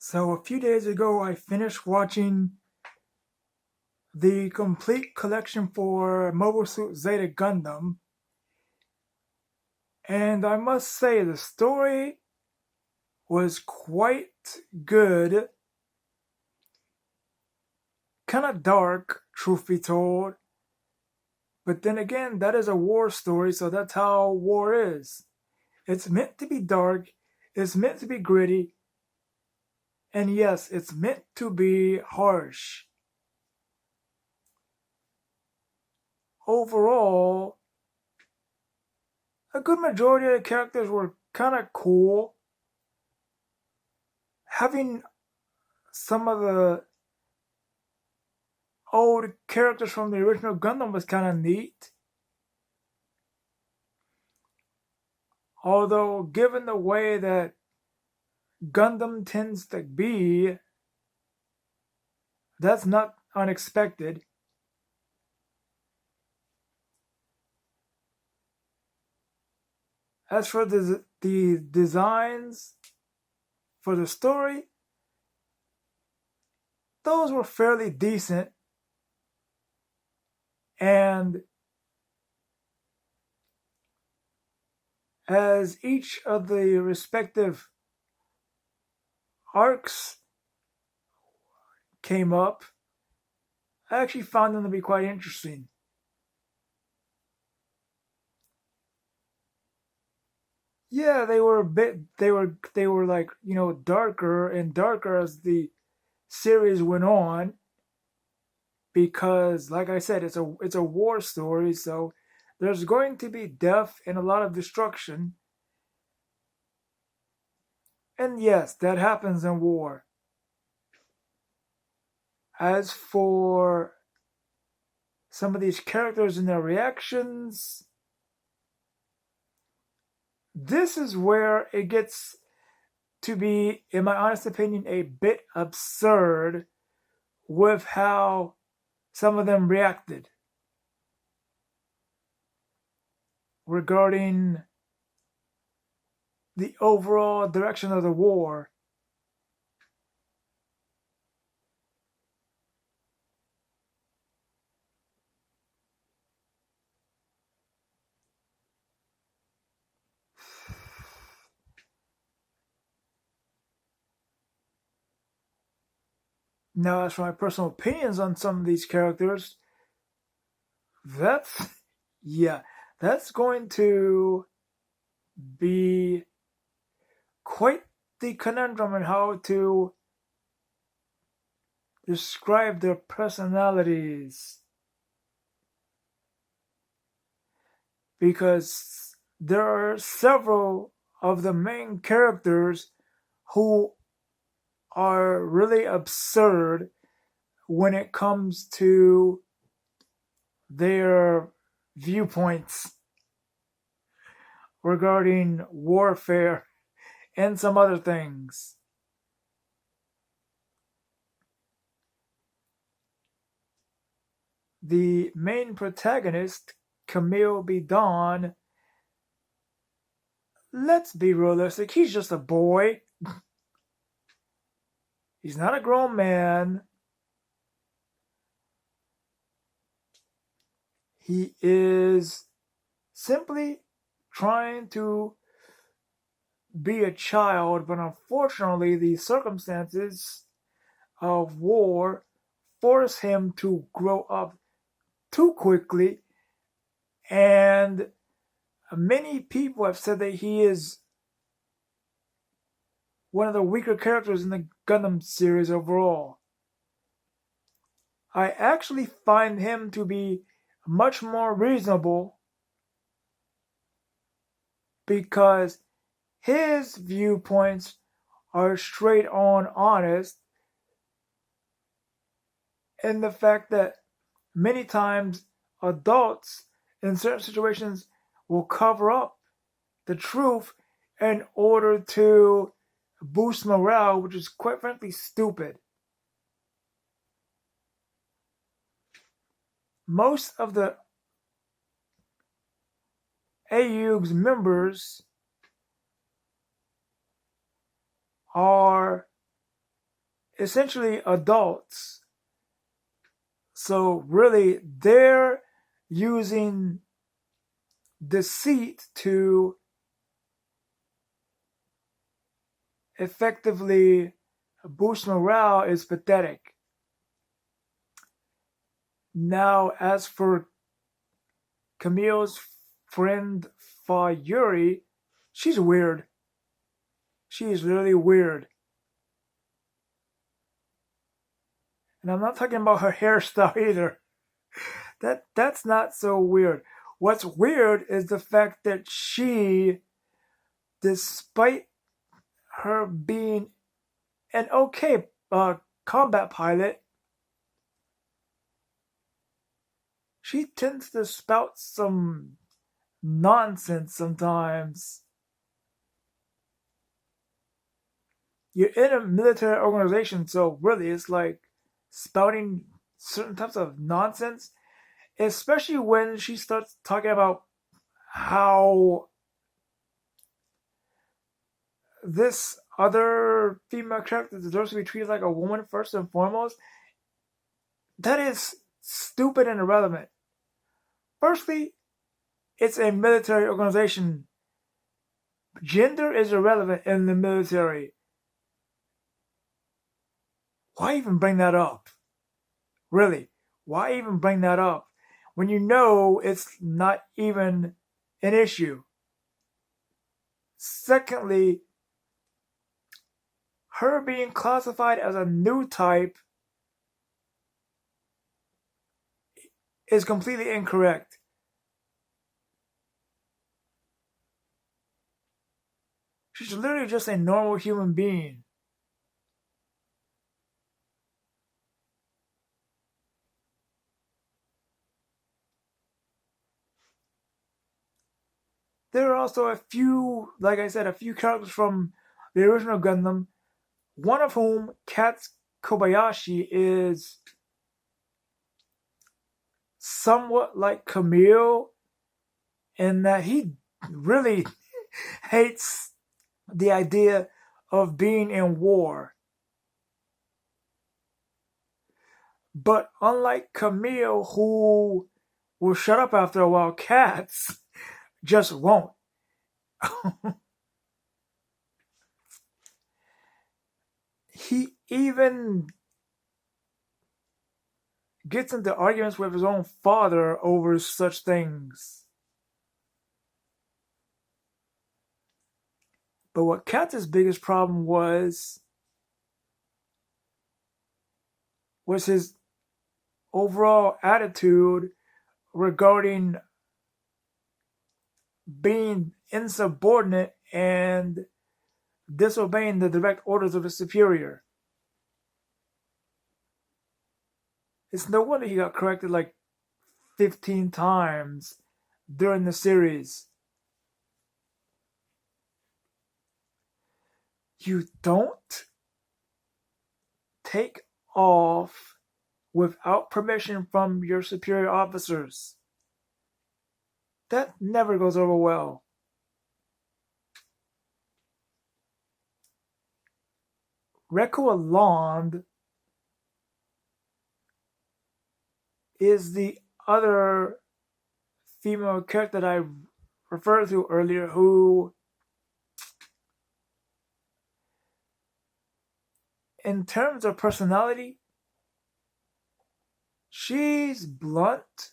So a few days ago, I finished watching the complete collection for Mobile Suit Zeta Gundam, and I must say the story was quite good. Kind of dark, truth be told, but then again, that is a war story, so that's how war is. It's meant to be dark, it's meant to be gritty, and yes, it's meant to be harsh. Overall, a good majority of the characters were kind of cool. Having some of the old characters from the original Gundam was kind of neat. Although, given the way that Gundam tends to be, that's not unexpected. As for the designs for the story, those were fairly decent. And as each of the respective arcs came up, I actually found them to be quite interesting. Yeah, they were a bit they were like, darker and darker as the series went on because like I said, it's a war story, so there's going to be death and a lot of destruction. And yes, that happens in war. As for some of these characters and their reactions, this is where it gets to be, in my honest opinion, a bit absurd with how some of them reacted regarding the overall direction of the war. Now, as for my personal opinions on some of these characters, that's, yeah, that's going to be quite the conundrum in how to describe their personalities. Because there are several of the main characters who are really absurd when it comes to their viewpoints regarding warfare and some other things. The main protagonist, Camille Bidon, let's be realistic, he's just a boy. He's not a grown man. He is simply trying to be a child, but unfortunately, the circumstances of war force him to grow up too quickly, and many people have said that he is one of the weaker characters in the Gundam series overall. I actually find him to be much more reasonable because his viewpoints are straight on honest, and the fact that many times adults in certain situations will cover up the truth in order to boost morale, which is quite frankly stupid. Most of the AUG's members are essentially adults. So really, they're using deceit to effectively boost morale is pathetic. Now, as for Camille's friend Yuri, she's weird. She is literally weird. And I'm not talking about her hairstyle either. That's not so weird. What's weird is the fact that she, despite her being an okay combat pilot, she tends to spout some nonsense sometimes. You're in a military organization, so really it's like spouting certain types of nonsense, especially when she starts talking about how this other female character deserves to be treated like a woman first and foremost. That is stupid and irrelevant. Firstly, it's a military organization. Gender is irrelevant in the military. Why even bring that up? Really, why even bring that up when you know it's not even an issue? Secondly, her being classified as a new type is completely incorrect. She's literally just a normal human being. There are also a few, like I said, a few characters from the original Gundam, one of whom, Katz Kobayashi, is somewhat like Camille in that he really hates the idea of being in war. But unlike Camille, who will shut up after a while, Katz just won't. He even gets into arguments with his own father over such things. But what Katz's biggest problem was his overall attitude regarding being insubordinate and disobeying the direct orders of his superior. It's no wonder he got corrected like 15 times during the series. You don't take off without permission from your superior officers. That never goes over well. Reku Alond is the other female character that I referred to earlier who, in terms of personality, she's blunt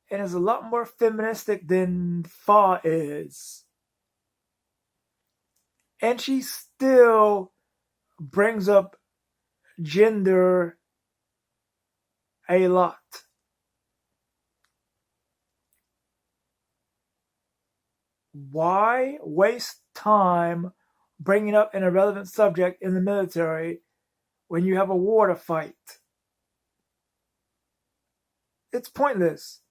and is a lot more feministic than Fa is. And she still brings up gender a lot. Why waste time bringing up an irrelevant subject in the military when you have a war to fight? It's pointless.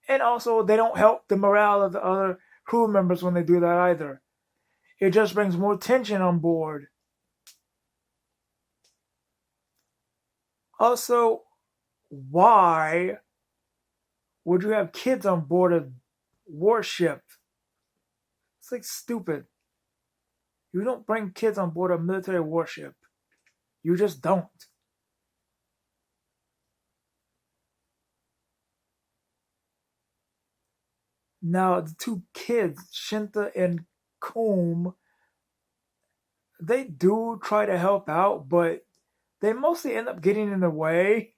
And also, they don't help the morale of the other crew members when they do that either. It just brings more tension on board. Also, why would you have kids on board a warship? It's like stupid. You don't bring kids on board a military warship. You just don't. Now, the two kids, Shinta and Coom, they do try to help out, but they mostly end up getting in the way,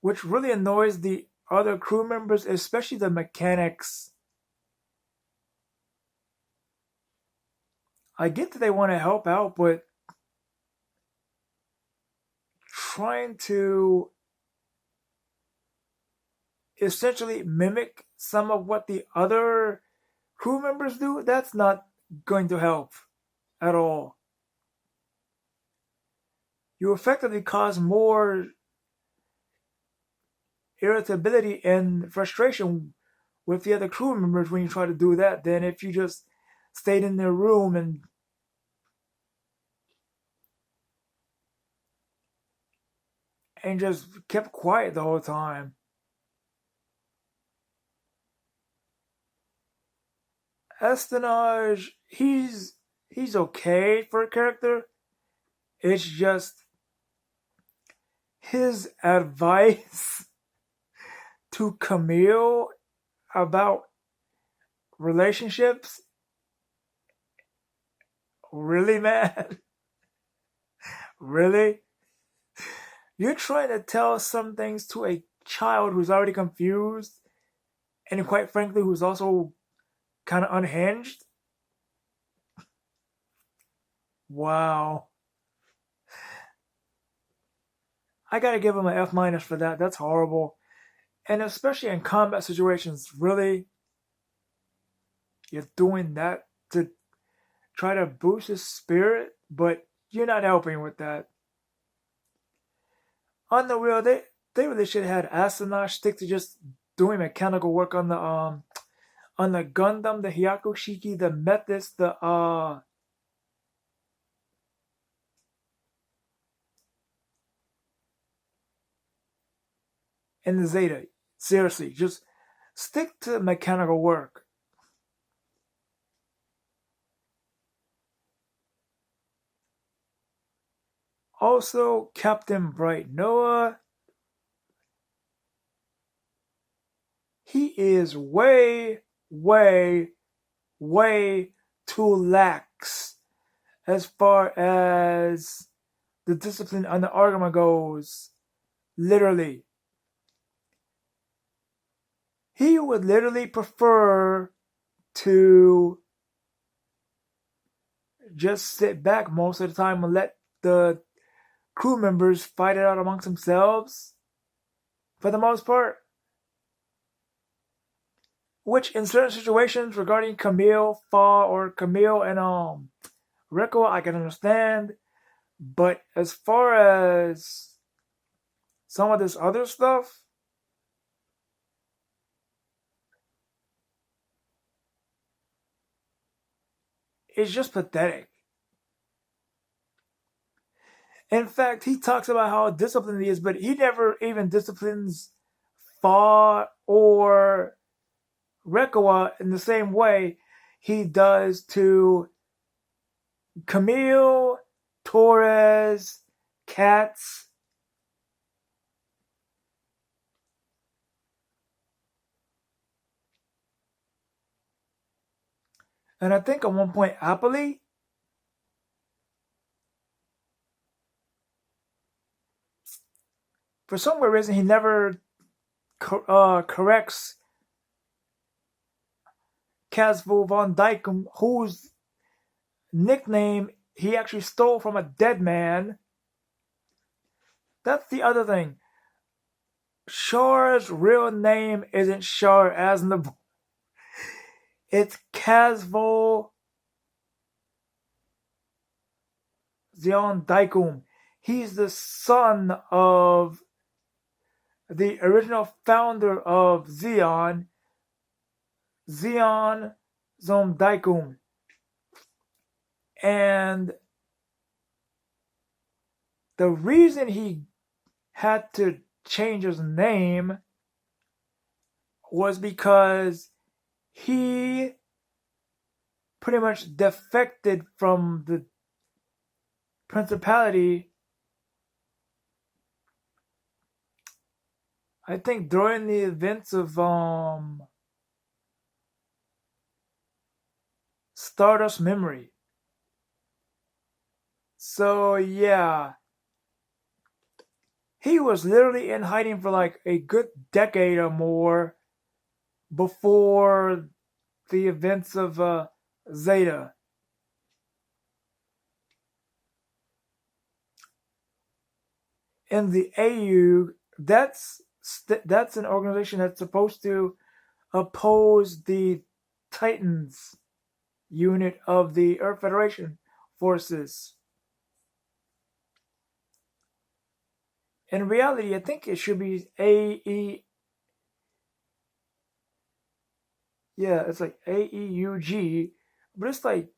which really annoys the other crew members, especially the mechanics. I get that they want to help out, but trying to essentially mimic some of what the other crew members do, that's not going to help at all. You effectively cause more irritability and frustration with the other crew members when you try to do that than if you just stayed in their room and just kept quiet the whole time. Espionage, he's okay for a character. It's just his advice to Camille about relationships really, man? Really? You're trying to tell some things to a child who's already confused and quite frankly who's also kind of unhinged? Wow. I gotta give him an F minus for that. That's horrible. And especially in combat situations, really, you're doing that to try to boost his spirit, but you're not helping with that. On the real, they really should have had Asuna stick to just doing mechanical work on the Gundam, the Hyakushiki, the Metis, and the Zeta. Seriously, just stick to mechanical work. Also, Captain Bright Noah, he is way, way, way too lax as far as the discipline on the Argama goes. Literally. He would literally prefer to just sit back most of the time and let the crew members fight it out amongst themselves for the most part. Which in certain situations regarding Camille, Fa, or Camille and Rico, I can understand. But as far as some of this other stuff, it's just pathetic. In fact, he talks about how disciplined he is, but he never even disciplines Fa or Rekoa in the same way he does to Camille, Torres, Katz. And I think at one point, Apolly. For some weird reason, he never corrects Casvo von Dykum, whose nickname he actually stole from a dead man. That's the other thing. Chara's real name isn't Char as in the book. It's Casvo Zion Daikum. He's the son of the original founder of Zeon, Zeon Zomdaikum. And the reason he had to change his name was because he pretty much defected from the principality, I think during the events of Stardust Memory. So yeah, he was literally in hiding for like a good decade or more before the events of Zeta. In the AU, that's an organization that's supposed to oppose the Titans unit of the Earth Federation forces. In reality, I think it should be AE. Yeah, it's like AEUG, but it's like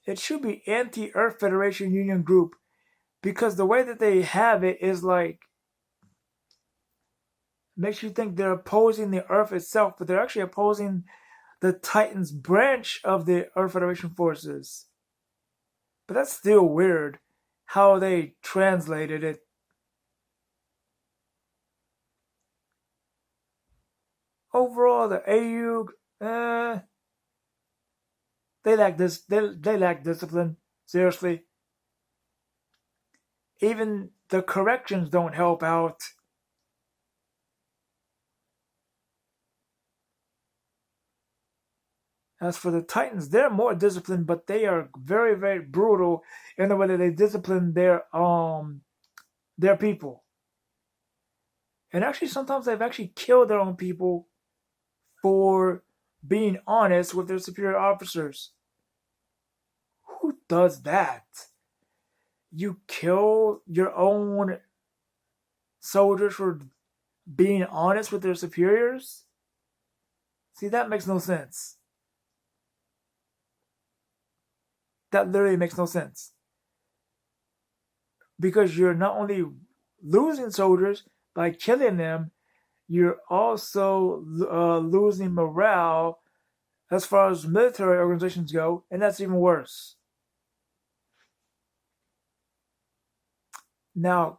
it should be Anti-Earth Federation Union Group because the way that they have it is like makes you think they're opposing the Earth itself, but they're actually opposing the Titans branch of the Earth Federation forces. But that's still weird how they translated it. Overall, the AU, they lack this. They lack discipline. Seriously, even the corrections don't help out. As for the Titans, they're more disciplined, but they are very, very brutal in the way that they discipline their people. And actually, sometimes they've actually killed their own people for being honest with their superior officers. Who does that? You kill your own soldiers for being honest with their superiors? See, that makes no sense. That literally makes no sense. Because you're not only losing soldiers by killing them, you're also losing morale as far as military organizations go, and that's even worse. Now,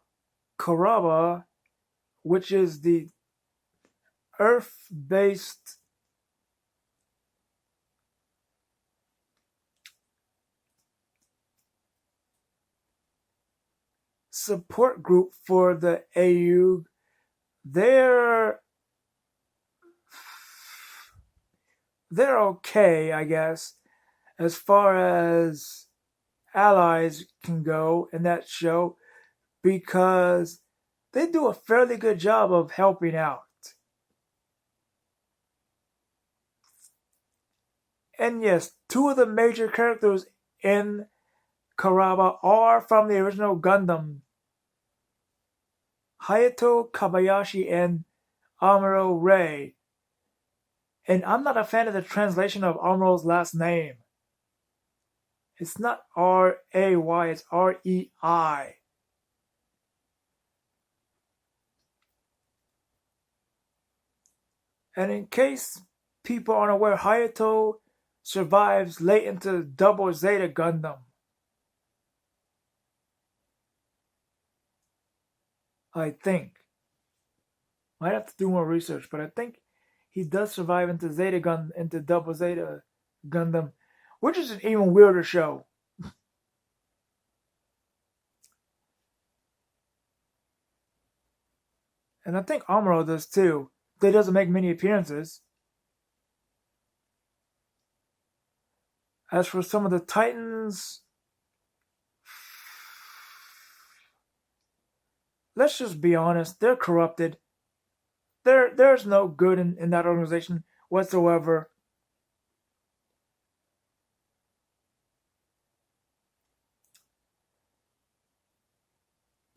Karaba, which is the Earth-based support group for the AU, they're okay, I guess, as far as allies can go in that show because they do a fairly good job of helping out. And yes, two of the major characters in Karaba are from the original Gundam. Hayato Kobayashi and Amuro Ray. And I'm not a fan of the translation of Amuro's last name. It's not R-A-Y, it's R-E-I. And in case people aren't aware, Hayato survives late into Double Zeta Gundam. I think. Might have to do more research, but I think he does survive into Double Zeta Gundam, which is an even weirder show. And I think Amuro does too. He doesn't make many appearances. As for some of the Titans, let's just be honest, they're corrupted. There's no good in that organization whatsoever.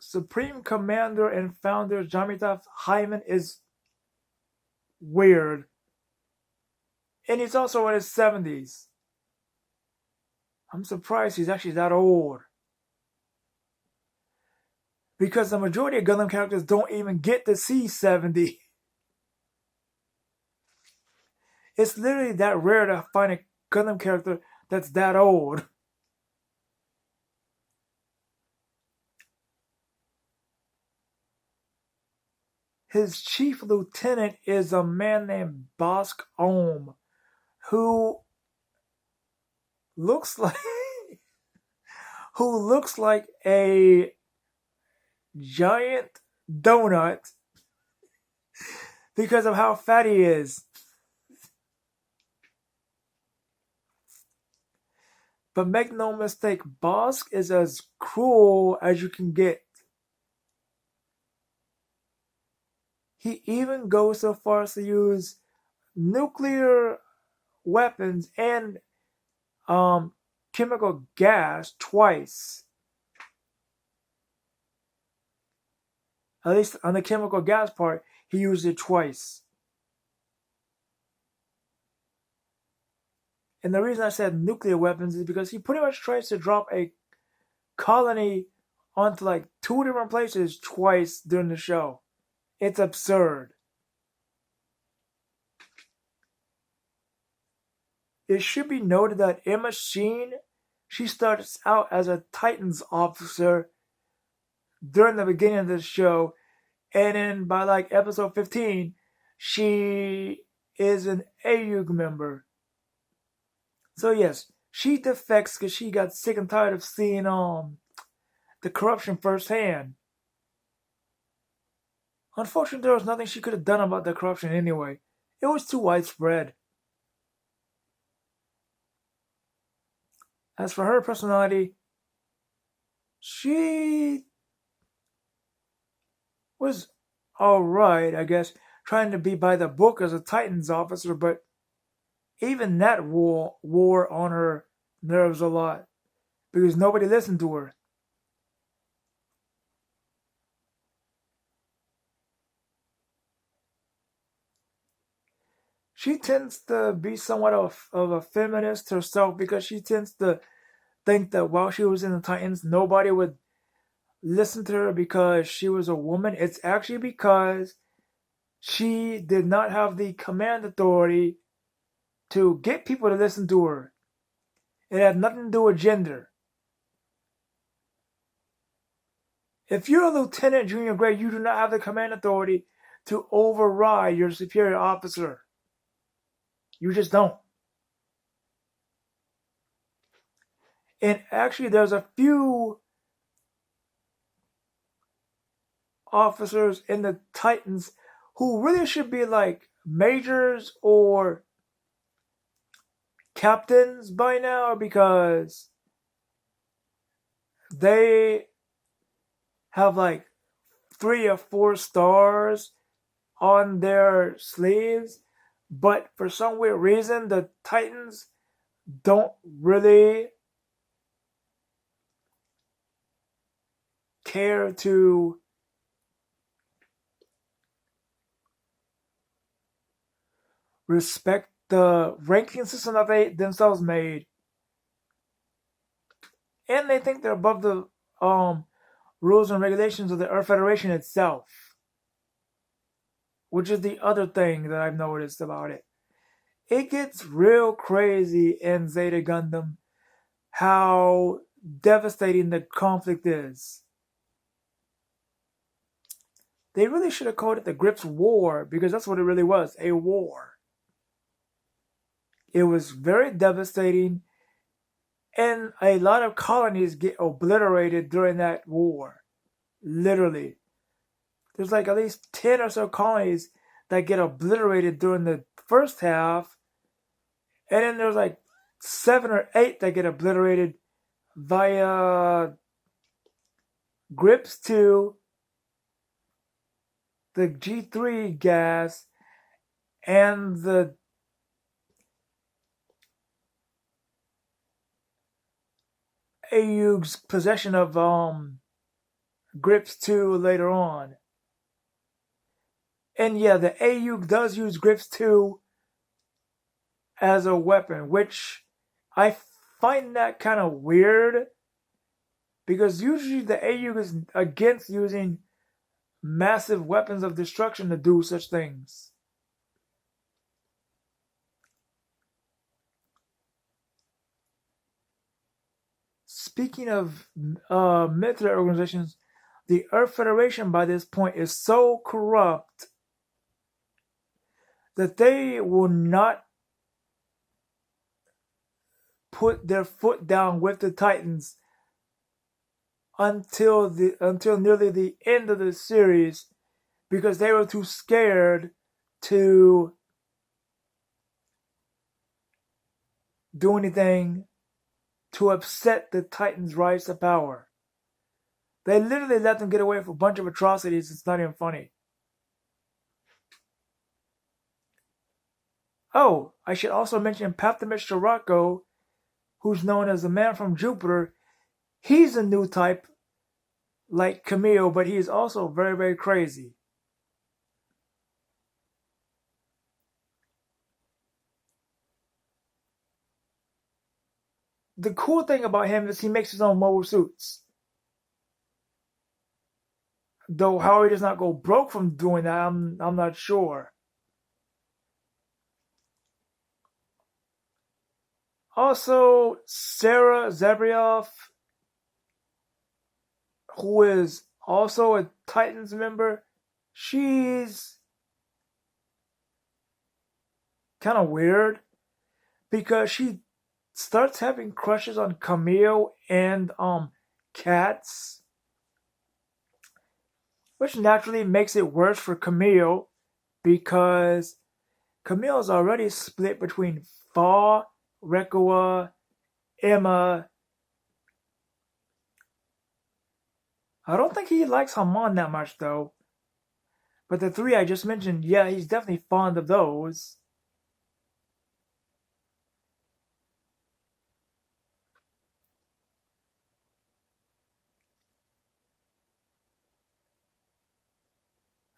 Supreme Commander and Founder Jamitav Hyman is weird. And he's also in his 70s. I'm surprised he's actually that old. Because the majority of Gundam characters don't even get to see 70. It's literally that rare to find a Gundam character that's that old. His chief lieutenant is a man named Bosk Ohm, who looks like who looks like a giant donut because of how fat he is. But make no mistake, Bosk is as cruel as you can get. He even goes so far as to use nuclear weapons and chemical gas twice. At least on the chemical gas part, he used it twice. And the reason I said nuclear weapons is because he pretty much tries to drop a colony onto like 2 different places twice during the show. It's absurd. It should be noted that Emma Sheen, she starts out as a Titans officer during the beginning of the show, and then by like episode 15, she is an AUG member. So yes, she defects because she got sick and tired of seeing the corruption firsthand. Unfortunately, there was nothing she could have done about the corruption anyway. It was too widespread. As for her personality, she was alright, I guess, trying to be by the book as a Titans officer, but even that wore on her nerves a lot because nobody listened to her. She tends to be somewhat of a feminist herself because she tends to think that while she was in the Titans, nobody would listen to her because she was a woman. It's actually because she did not have the command authority to get people to listen to her. It had nothing to do with gender. If you're a lieutenant junior grade, you do not have the command authority to override your superior officer. You just don't. And actually, there's a few officers in the Titans who really should be like majors or captains by now because they have like 3 or 4 stars on their sleeves, but for some weird reason the Titans don't really care to respect the ranking system that they themselves made. And they think they're above the rules and regulations of the Earth Federation itself. Which is the other thing that I've noticed about it. It gets real crazy in Zeta Gundam how devastating the conflict is. They really should have called it the Grips War because that's what it really was, a war. It was very devastating and a lot of colonies get obliterated during that war. Literally. There's like at least 10 or so colonies that get obliterated during the first half. And then there's like 7 or 8 that get obliterated via Grips 2, the G3 gas, and the AUG's possession of Grips 2 later on. And yeah, the AUG does use Grips 2 as a weapon, which I find that kind of weird because usually the AUG is against using massive weapons of destruction to do such things. speaking of military organizations, the Earth Federation by this point is so corrupt that they will not put their foot down with the Titans until nearly the end of the series, because they were too scared to do anything to upset the Titans' rise to power. They literally let them get away with a bunch of atrocities. It's not even funny. Oh, I should also mention Pathamus Chirako, who's known as the Man from Jupiter. He's a new type, like Camille, but he is also very, very crazy. The cool thing about him is he makes his own mobile suits. Though how he does not go broke from doing that, I'm not sure. Also, Sarah Zabrioff, who is also a Titans member, she's kind of weird because she starts having crushes on Camille and Cats, which naturally makes it worse for Camille because Camille is already split between Fa, Rekua, Emma. I don't think he likes Haman that much though. But the three I just mentioned, yeah, he's definitely fond of those.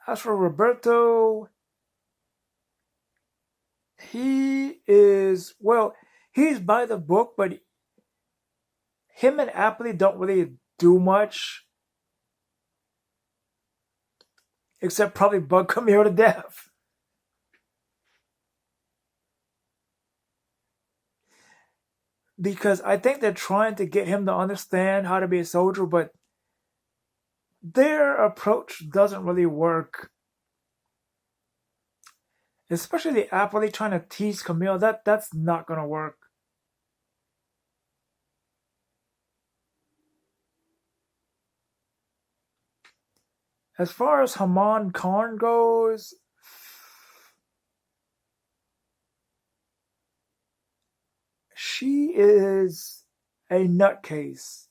As for Roberto, he is, well, he's by the book, but him and Appley don't really do much. Except probably bug Camille to death. Because I think they're trying to get him to understand how to be a soldier, but their approach doesn't really work. Especially Appley trying to tease Camille, that's not gonna work. As far as Haman Khan goes, she is a nutcase.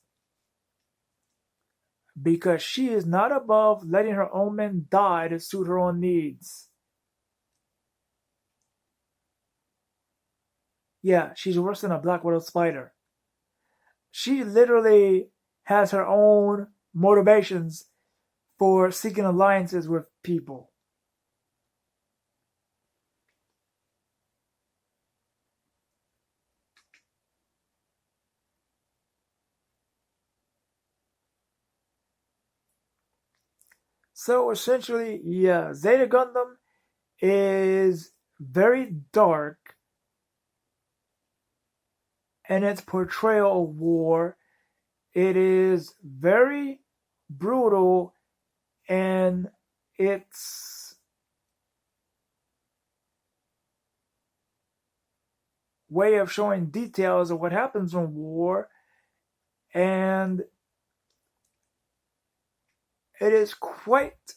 Because she is not above letting her own men die to suit her own needs. Yeah, she's worse than a Black Widow spider. She literally has her own motivations for seeking alliances with people. So essentially, yeah, Zeta Gundam is very dark in its portrayal of war. It is very brutal in its way of showing details of what happens in war, and it is quite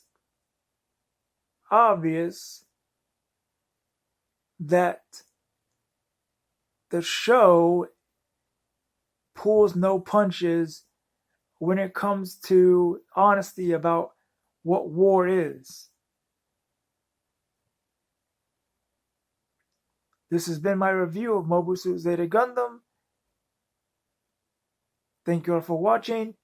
obvious that the show pulls no punches when it comes to honesty about what war is. This has been my review of Mobile Suit Zeta Gundam. Thank you all for watching.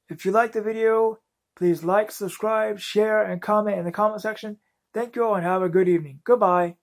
If you liked the video, please like, subscribe, share, and comment in the comment section. Thank you all and have a good evening. Goodbye.